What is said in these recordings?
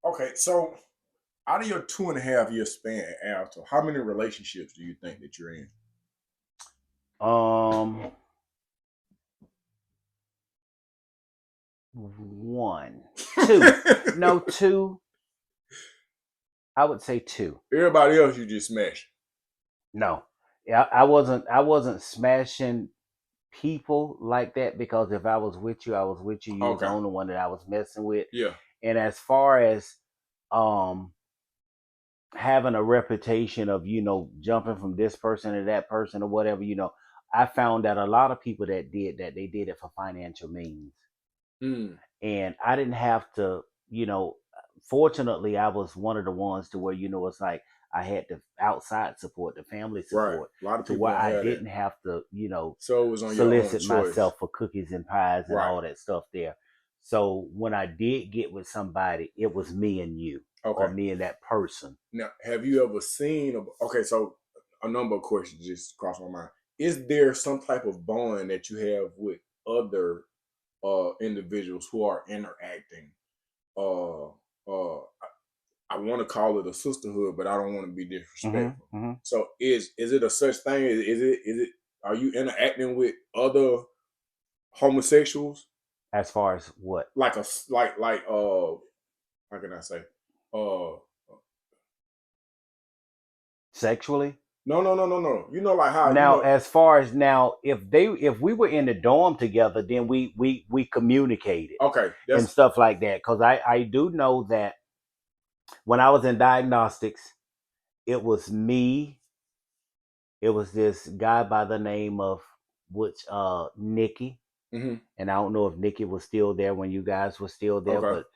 Okay, so out of your 2.5 year span at Alto, how many relationships do you think that you're in? Um, one, two, no, two. I would say two. Everybody else you just smashed. No, yeah, I wasn't smashing people like that because if I was with you, I was with you. You was the Okay, only one that I was messing with. yeah, And as far as um having a reputation of jumping from this person to that person or whatever, I found that a lot of people that did that, they did it for financial means, mm, and I didn't have to. You know, Fortunately, I was one of the ones to where it's like I had the outside support, the family right. support, A lot of to people where don't I have that, didn't have to so it was on your own solicit choice, myself for cookies and pies and right? all that stuff there. So when I did get with somebody, it was me and you, or Okay. me and that person. Now, have you ever seen? Okay, so a number of questions just crossed my mind. Is there some type of bond that you have with other individuals who are interacting? Uh, I want to call it a sisterhood, but I don't want to be Hmm. disrespectful. Hmm. So is it a such thing? Is it are you interacting with other homosexuals As far as what? like a like how can I say uh Sexually? no, you know, like how you Now, know. as far as now, if we were in the dorm together, then we communicated Okay, and that's stuff like that. Because I do know that when I was in diagnostics, it was me. It was this guy by the name of which Nikki, hmm and I don't know if Nikki was still there when you guys were still there, okay. but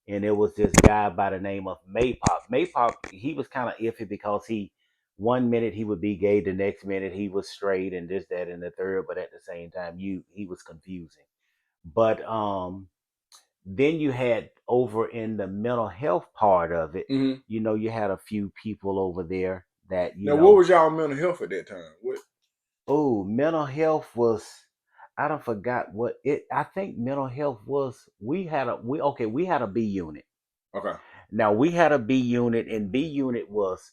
and it was this guy by the name of Maypop. Maypop, he was kind of iffy because he one minute he would be gay, the next minute he was straight, and this, that, and the third. But at the same time, you he was confusing. But then you had over in the mental health part of it, hmm you had a few people over there that Now, what was y'all mental health at that time? What? oh, mental health was. I don't forgot what it. I think mental health was. We had a B unit. Okay, Now we had a B unit, and B unit was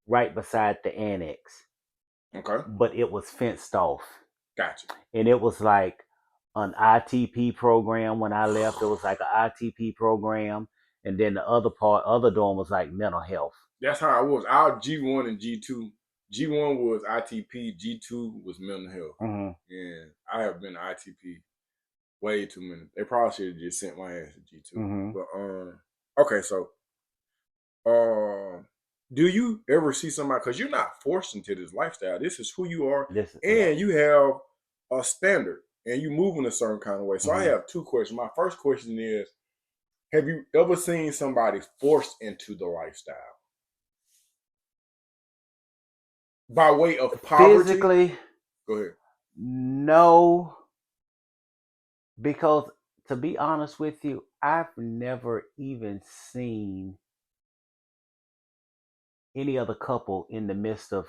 right beside the annex, okay, but it was fenced off, gotcha. and it was like an ITP program. When I left, it was like an ITP program, and then the other dorm was like mental health. That's how it was. Our G1 and G2. G1 was ITP. G2 was mental health. Hmm. And I have been to ITP way too many. They probably should have just sent my ass to G2. Hmm. But okay, so um, do you ever see somebody, because you're not forced into this lifestyle? This is who you are, This, yeah. and you have a standard, and you move in a certain kind of way. So I Hmm. have two questions. My first question is: have you ever seen somebody forced into the lifestyle by way of poverty? Physically, Go ahead. no, because to be honest with you, I've never even seen any other couple in the midst of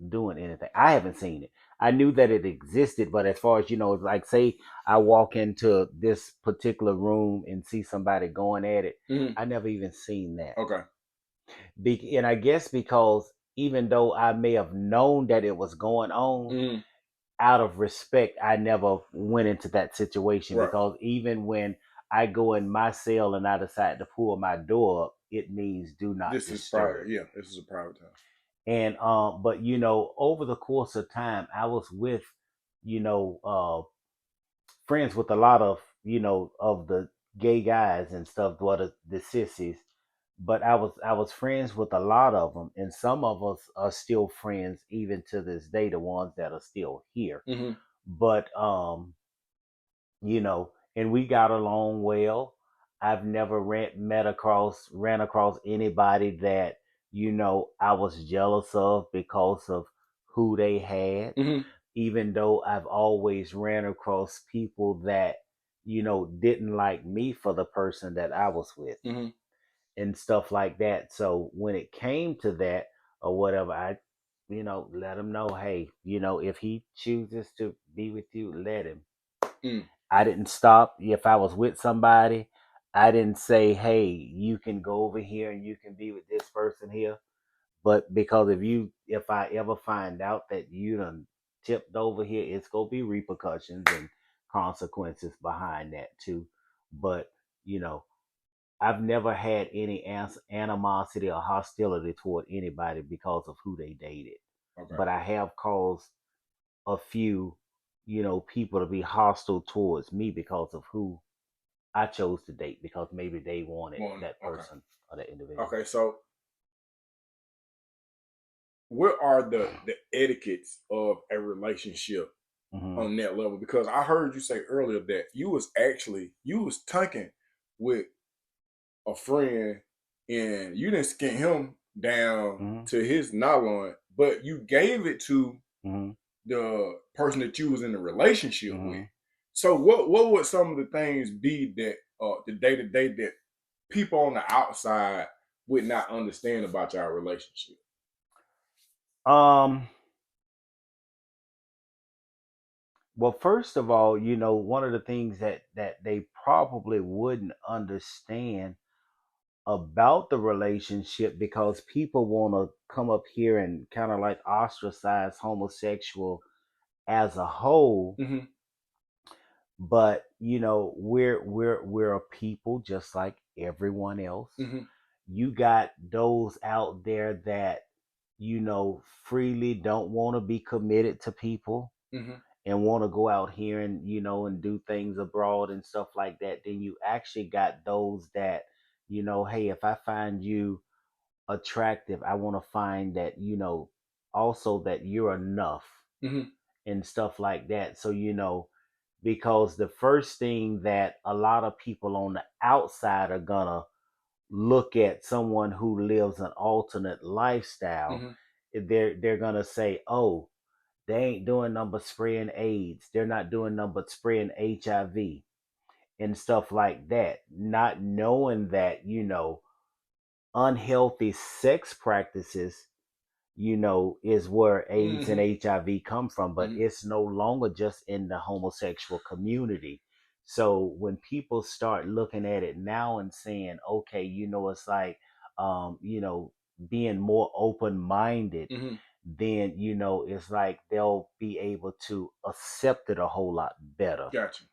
doing anything. I haven't seen it. I knew that it existed, but as far as like say I walk into this particular room and see somebody going at it, Mm-hmm. I never even seen that. Okay. And I guess because even though I may have known that it was going on, Mm-hmm. out of respect, I never went into that situation Right. because even when I go in my cell and I decide to pull my door up, it means do not This is private. disturb. Yeah, this is a private time. And but over the course of time, I was with, you know, friends with a lot of, of the gay guys and stuff, what the sissies. But I was friends with a lot of them, and some of us are still friends even to this day. The ones that are still here, Mm-hmm. but and we got along well. I've never ran across anybody that I was jealous of because of who they had. Mm-hmm. Even though I've always ran across people that didn't like me for the person that I was with Mm-hmm. and stuff like that. So when it came to that or whatever, I let him know, hey, if he chooses to be with you, let him. Mm. I didn't stop. If I was with somebody, I didn't say, hey, you can go over here and you can be with this person here. But because if I ever find out that you done tipped over here, it's gonna be repercussions and consequences behind that too. But you know, I've never had any animosity or hostility toward anybody because of who they dated. Okay. But I have caused a few, people to be hostile towards me because of who I chose to date because maybe they wanted Well, that okay. person or that individual. Okay. So, what are the etiquettes of a relationship Hmm. on that level? Because I heard you say earlier that you was tanking with a friend and you didn't skin him down Hmm. to his nylon, but you gave it to Hmm. the person that you was in a relationship with. Hmm. So what would some of the things be that the day to day that people on the outside would not understand about your relationship? Um. Well, first of all, one of the things that they probably wouldn't understand about the relationship because people want to come up here and kind of like ostracize homosexual as a whole. Mm-hmm. But we're a people just like everyone else. Mm-hmm. You got those out there that freely don't want to be committed to people Mm-hmm. and want to go out here and and do things abroad and stuff like that. Then you actually got those that hey, if I find you attractive, I want to find that also that you're enough Mm-hmm. and stuff like that. So because the first thing that a lot of people on the outside are gonna look at someone who lives an alternate lifestyle, Mm-hmm. they're gonna say, oh, they ain't doing nothing but spraying AIDS. They're not doing nothing but spraying HIV and stuff like that. Not knowing that, unhealthy sex practices, is where AIDS and Mm-hmm. HIV come from, but Mm-hmm. it's no longer just in the homosexual community. So when people start looking at it now and saying, okay, it's like, being more open minded, Mm-hmm. then, it's like they'll be able to accept it a whole lot better. Gotcha.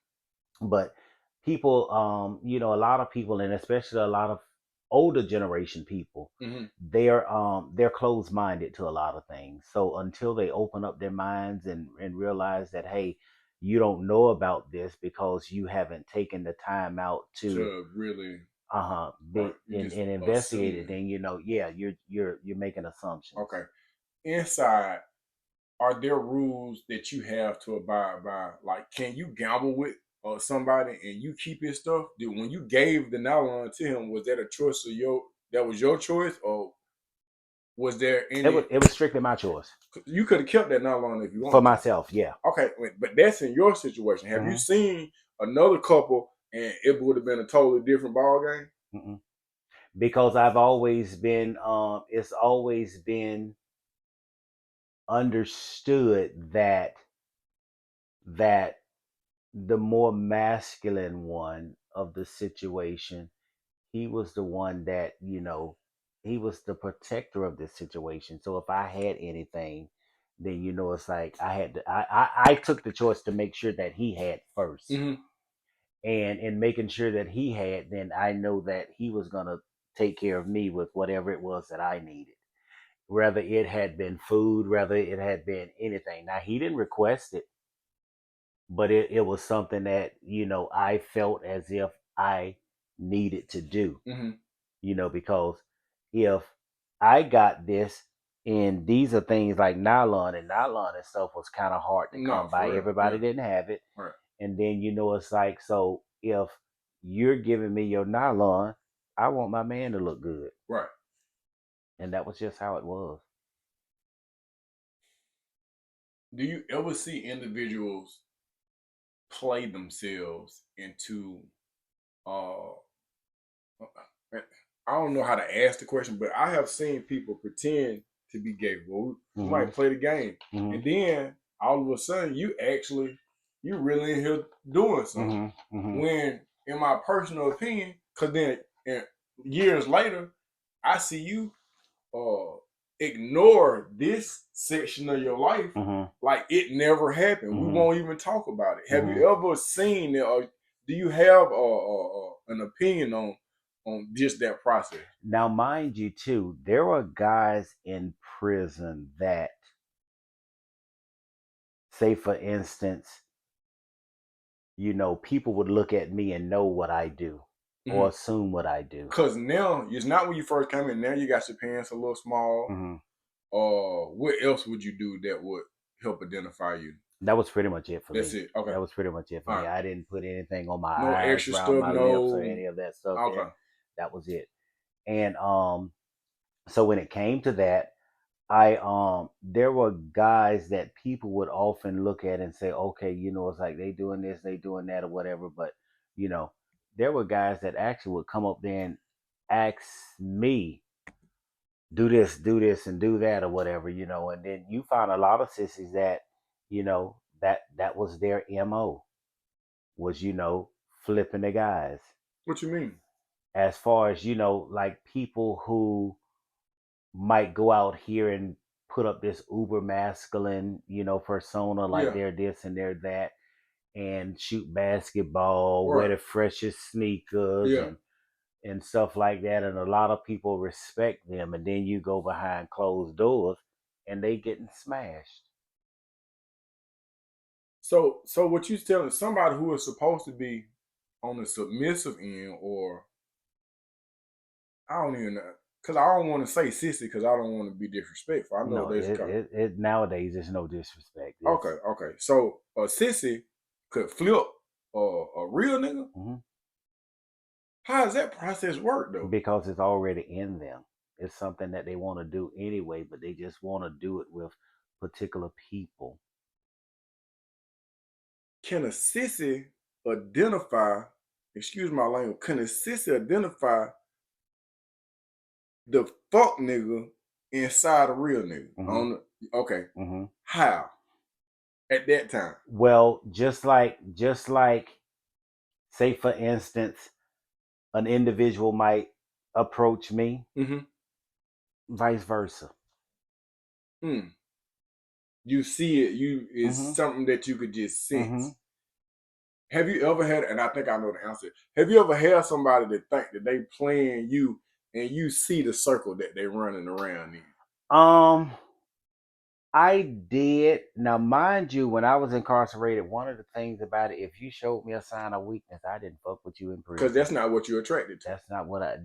But people, a lot of people, and especially a lot of older generation people, Mm-hmm. they're closed minded to a lot of things. So until they open up their minds and realize that, hey, you don't know about this because you haven't taken the time out to To really, be right? You and just investigate it, assuming. then yeah, you're making assumptions. Okay. Inside, are there rules that you have to abide by? Like, can you gamble with somebody and you keep his stuff? Did when you gave the nylon to him, was that a choice of your that was your choice, or was there it any? was it was strictly my choice You could have kept that nylon if you for wanted to. myself. Yeah. Okay, but that's in your situation. Have you Hmm. seen another couple and it would have been a totally different ball game? Because I've always been it's always been understood that the more masculine one of the situation, he was the one that he was the protector of this situation. So if I had anything, then it's like I had to, I took the choice to make sure that he had first. Mm-hmm. And in making sure that he had, then I know that he was gonna take care of me with whatever it was that I needed, whether it had been food, whether it had been anything. Now he didn't request it, but it was something that I felt as if I needed to do. Mm-hmm. Because if I got this, and these are things like nylon, and nylon and stuff was kind of hard to No, come by. for real. Everybody Yeah. didn't have it, Right. and then it's like, so if you're giving me your nylon, I want my man to look good, Right. and that was just how it was. Do you ever see individuals play themselves into uh I don't know how to ask the question, but I have seen people pretend to be gay. Well, we Hmm. might play the game, Hmm. and then all of a sudden, you really in here doing something. Hmm. Hmm. When, in my personal opinion, Cause then years later, I see you ignore this section of your life like it never happened. We won't even talk about it. Have you ever seen it, or do you have an opinion on just that process? Now, mind you, too, there were guys in prison that, say, for instance, people would look at me and know what I do or assume what I do. Because now it's not when you first came in. Now you got your pants a little small. What else would you do that would help identify you? That was pretty much it for me. That's it. Okay. That was pretty much it for me. I didn't put anything on my no eyes, extra around stuff, my lips, or any of that stuff. Okay. That was it. And so when it came to that, there were guys that people would often look at and say, okay, it's like they doing this, they doing that, or whatever. But there were guys that actually would come up there and ask me, do this, and do that, or whatever, and then you find a lot of sissies that, that was their MO, was, flipping the guys. What you mean? As far as, like people who might go out here and put up this uber masculine, persona, like they're this and they're that, and shoot basketball, wear the freshest sneakers, and stuff like that. And a lot of people respect them. And then you go behind closed doors and they getting smashed. So what you telling somebody who is supposed to be on the submissive end, or I don't even know, because I don't want to say sissy because I don't want to be disrespectful. I know nowadays there's no disrespect. Okay. So a sissy could flip a real nigga. How does that process work though? Because it's already in them. It's something that they want to do anyway, but they just want to do it with particular people. Can a sissy identify, excuse my language, can a sissy identify the fuck nigga inside a real nigga? Okay. How? At that time? Well, just like, say for instance, an individual might approach me, vice versa. You see it, it's something that you could just sense. Have you ever had, and I think I know the answer, have you ever had somebody that think that they playing you and you see the circle that they running around in? I did. Now, mind you, when I was incarcerated, one of the things about it, if you showed me a sign of weakness, I didn't fuck with you in prison. Because that's not what you're attracted to. That's not what I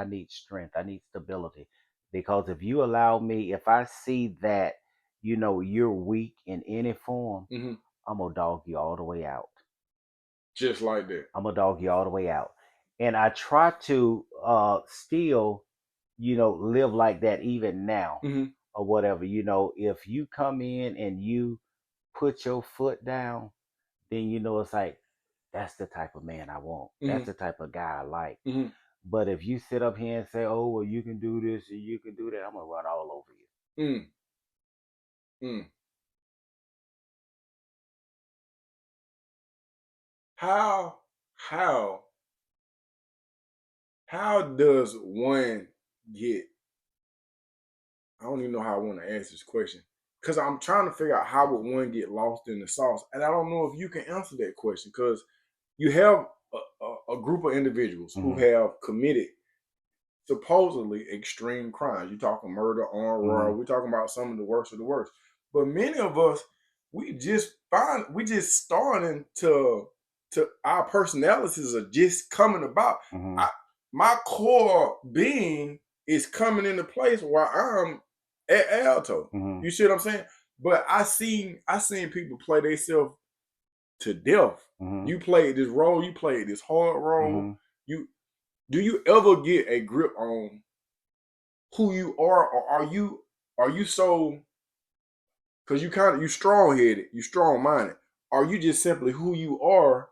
need strength. I need stability. Because if you allow me, if I see that, you're weak in any form, I'm going to dog you all the way out. Just like that. I'm going to dog you all the way out. And I try to still, live like that even now. Or whatever, if you come in and you put your foot down, then it's like, that's the type of man I want. That's the type of guy I like. But if you sit up here and say, oh, well, you can do this and you can do that, I'm gonna run all over you. How does one get, I don't even know how I want to ask this question, because I'm trying to figure out how would one get lost in the sauce, and I don't know if you can answer that question, because you have a group of individuals who have committed supposedly extreme crimes. You're talking murder, armed robbery. We're talking about some of the worst of the worst. But many of us, we just starting to our personalities are just coming about. My core being is coming into place while I'm at Alto. You see what I'm saying? But I seen people play themselves to death. You played this role, you played this hard role. Do you ever get a grip on who you are, or are you so, because you strong-headed, you strong-minded. Are you just simply who you are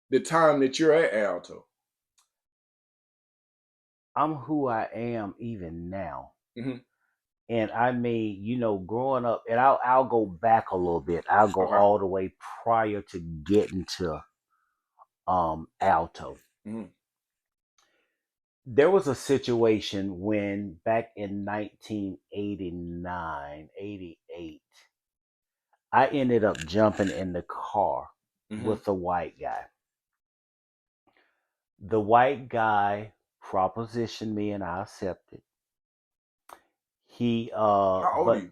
the time that you're at Alto? I'm who I am even now. And I mean, growing up, and I'll go back a little bit. I'll go all the way prior to getting to Alto. There was a situation when back in 1989, 88, I ended up jumping in the car Mm-hmm. with a white guy. The white guy propositioned me and I accepted. He How old are but you?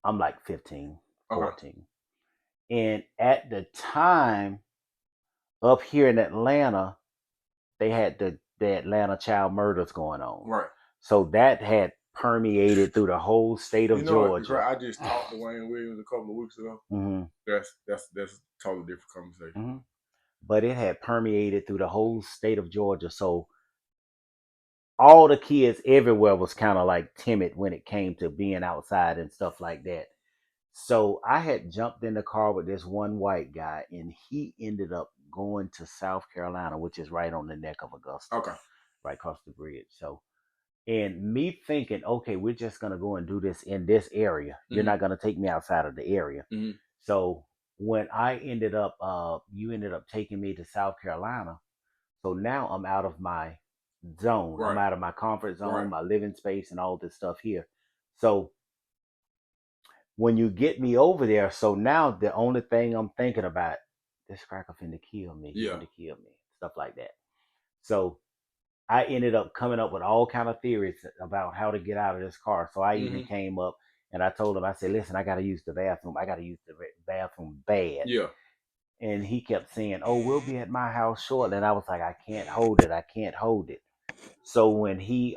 I'm like 15, Okay. 14. And at the time up here in Atlanta, they had the Atlanta child murders going on. Right. So that had permeated through the whole state You of know what? Georgia. I just talked to Wayne Williams a couple of weeks ago. hmm That's a totally different conversation. hmm But it had permeated through the whole state of Georgia. So all the kids everywhere was kind of like timid when it came to being outside and stuff like that. So I had jumped in the car with this one white guy, and he ended up going to South Carolina, which is right on the neck of Augusta, Okay. right across the bridge. So, and me thinking, okay, we're just gonna go and do this in this area. You're Mm-hmm. not gonna take me outside of the area. Mm-hmm. So when I ended up, you ended up taking me to South Carolina. So now I'm out of my zone. I'm Right. out of my comfort Right. zone, my living space, and all this stuff here. So when you get me over there, so now the only thing I'm thinking about, this cracker finna kill me. He Yeah. finna kill me. Stuff like that. So I ended up coming up with all kind of theories about how to get out of this car. So I even Mm-hmm. came up and I told him, I said, listen, I gotta use the bathroom. I gotta use the bathroom bad. Yeah. And he kept saying, oh, we'll be at my house shortly. And I was like, I can't hold it. I can't hold it. So when he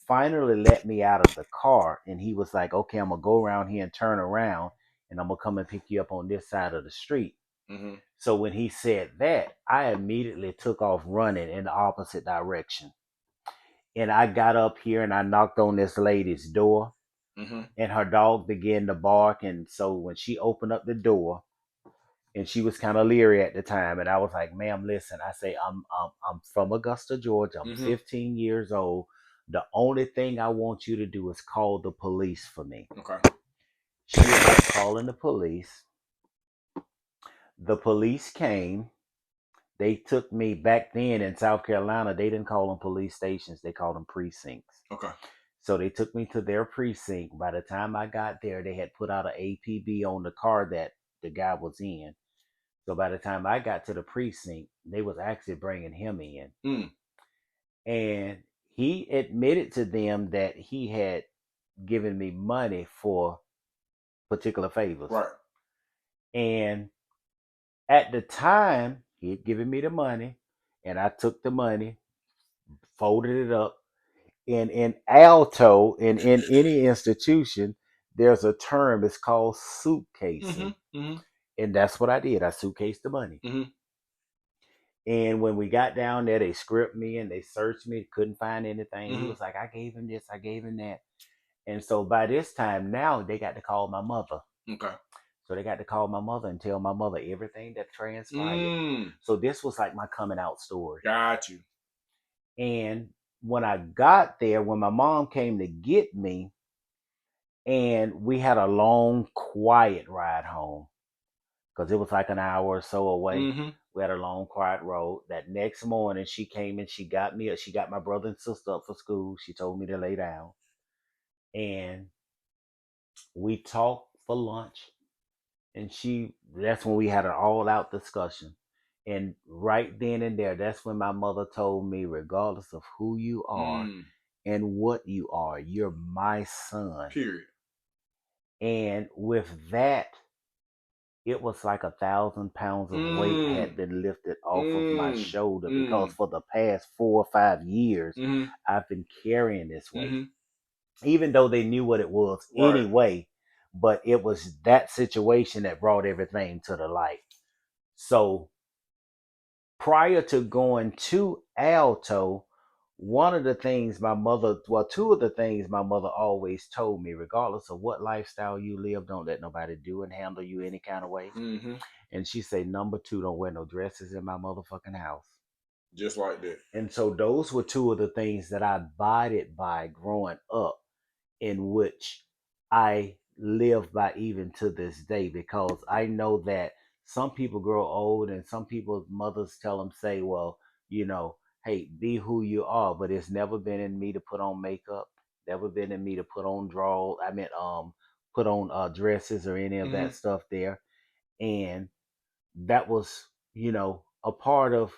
finally let me out of the car and he was like, okay, I'm gonna go around here and turn around and I'm gonna come and pick you up on this side of the street. Mm-hmm. So when he said that, I immediately took off running in the opposite direction. And I got up here and I knocked on this lady's door Mm-hmm. and her dog began to bark. And so when she opened up the door, and she was kind of leery at the time. And I was like, "Ma'am, listen." I say, I'm from Augusta, Georgia. I'm Mm-hmm. 15 years old. The only thing I want you to do is call the police for me." Okay. She ended up calling the police. The police came. They took me back then in South Carolina. They didn't call them police stations. They called them precincts. Okay. So they took me to their precinct. By the time I got there, they had put out an APB on the car that the guy was in. So by the time I got to the precinct, they was actually bringing him in. Mm. And he admitted to them that he had given me money for particular favors. Right. And at the time, he had given me the money, and I took the money, folded it up. And in Alto, and in any institution, there's a term, it's called Mm-hmm. suitcasing. Mm-hmm. And that's what I did. I suitcased the money. Mm-hmm. And when we got down there, they scripted me and they searched me, couldn't find anything. He Mm-hmm. was like, I gave him this, I gave him that. And so by this time now, they got to call my mother. Okay. So they got to call my mother and tell my mother everything that transpired. Mm. So this was like my coming out story. Got you. And when I got there, when my mom came to get me, and we had a long, quiet ride home because it was like an hour or so away. Mm-hmm. We had a long, quiet road. That next morning, she came and she got me up. She got my brother and sister up for school. She told me to lay down. And we talked for lunch. And that's when we had an all out discussion. And right then and there, that's when my mother told me, regardless of who you are Mm. and what you are, you're my son. Period. And with that, it was like 1,000 pounds of weight Mm. had been lifted off of my Mm. shoulder because Mm. for the past 4 or 5 years, Mm-hmm. I've been carrying this weight, Mm-hmm. even though they knew what it was Right. anyway. But it was that situation that brought everything to the light. So prior to going to Alto, one of the things my mother, well, two of the things my mother always told me, regardless of what lifestyle you live, don't let nobody do and handle you any kind of way. Mm-hmm. And she said, number two, don't wear no dresses in my motherfucking house. Just like that. And so those were two of the things that I abided by growing up, in which I live by even to this day, because I know that some people grow old and some people's mothers tell them, say, well, you know, hey, be who you are. But it's never been in me to put on makeup. Never been in me to put on put on dresses or any of Mm-hmm. that stuff there. And that was, a part of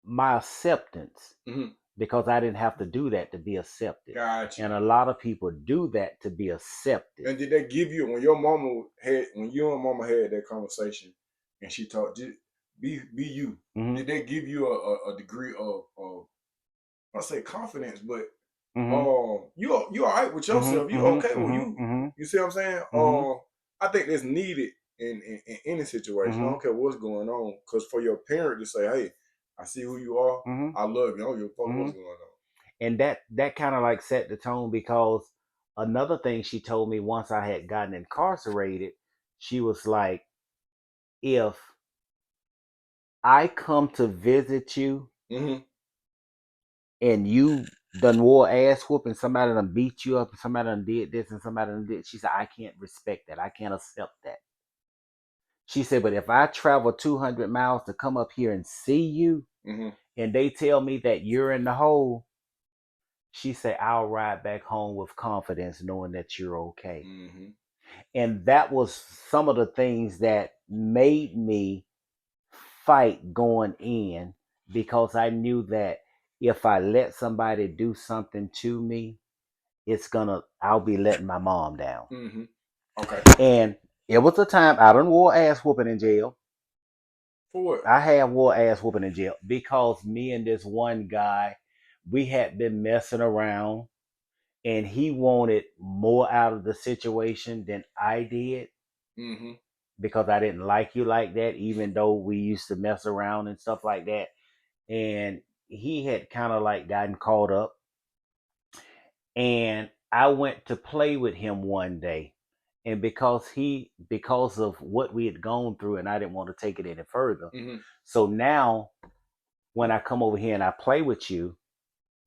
my acceptance Mm-hmm. because I didn't have to do that to be accepted. Gotcha. And a lot of people do that to be accepted. And did they give you when your mama had when you and mama had that conversation and she taught you be you? Hmm. Did they give you a degree of I say confidence, but Hmm. you all right with Hmm. yourself? You Hmm. okay? Well, Hmm. Hmm. you see what I'm saying? Hmm. I think that's needed in any situation. I Hmm. don't care what's going on, because for your parent to say, "Hey, I see who you are. Hmm. I love you. I don't give a fuck Hmm. what's going on." And that kind of like set the tone because another thing she told me once I had gotten incarcerated, she was like, if I come to visit you Mm-hmm. and you done wore ass whoop and somebody done beat you up and somebody done did this and somebody done did, she said, I can't respect that. I can't accept that. She said, but if I travel 200 miles to come up here and see you Mm-hmm. and they tell me that you're in the hole, she said, I'll ride back home with confidence knowing that you're okay. Mm-hmm. And that was some of the things that made me fight going in because I knew that if I let somebody do something to me, I'll be letting my mom down. Mm-hmm. Okay. And it was a time I done wore ass whooping in jail. For what? I have wore ass whooping in jail because me and this one guy, we had been messing around and he wanted more out of the situation than I did Mm-hmm. because I didn't like you like that, even though we used to mess around and stuff like that. And he had kind of like gotten caught up. And I went to play with him one day. And because of what we had gone through, and I didn't want to take it any further. Mm-hmm. So now when I come over here and I play with you,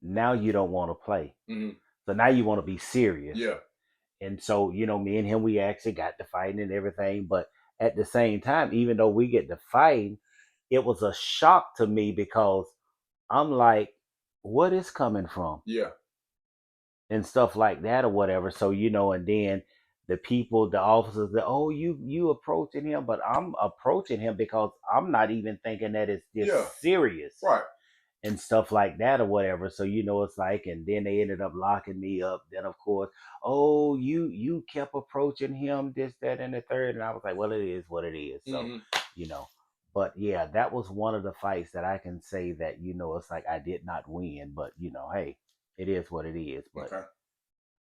now you don't want to play. Mm-hmm. So now you want to be serious. Yeah. And so, me and him, we actually got to fighting and everything. But at the same time, even though we get to fighting, it was a shock to me because I'm like, what is coming from? Yeah. And stuff like that or whatever. So, and then the officers, oh, you approaching him, but I'm approaching him because I'm not even thinking that it's this Yeah. serious. Right. And stuff like that or whatever. So it's like, and then they ended up locking me up. Then of course, oh, you kept approaching him, this, that, and the third. And I was like, well, it is what it is. So, Mm-hmm. you know. But yeah, that was one of the fights that I can say that, it's like I did not win, but hey, it is what it is. But Okay.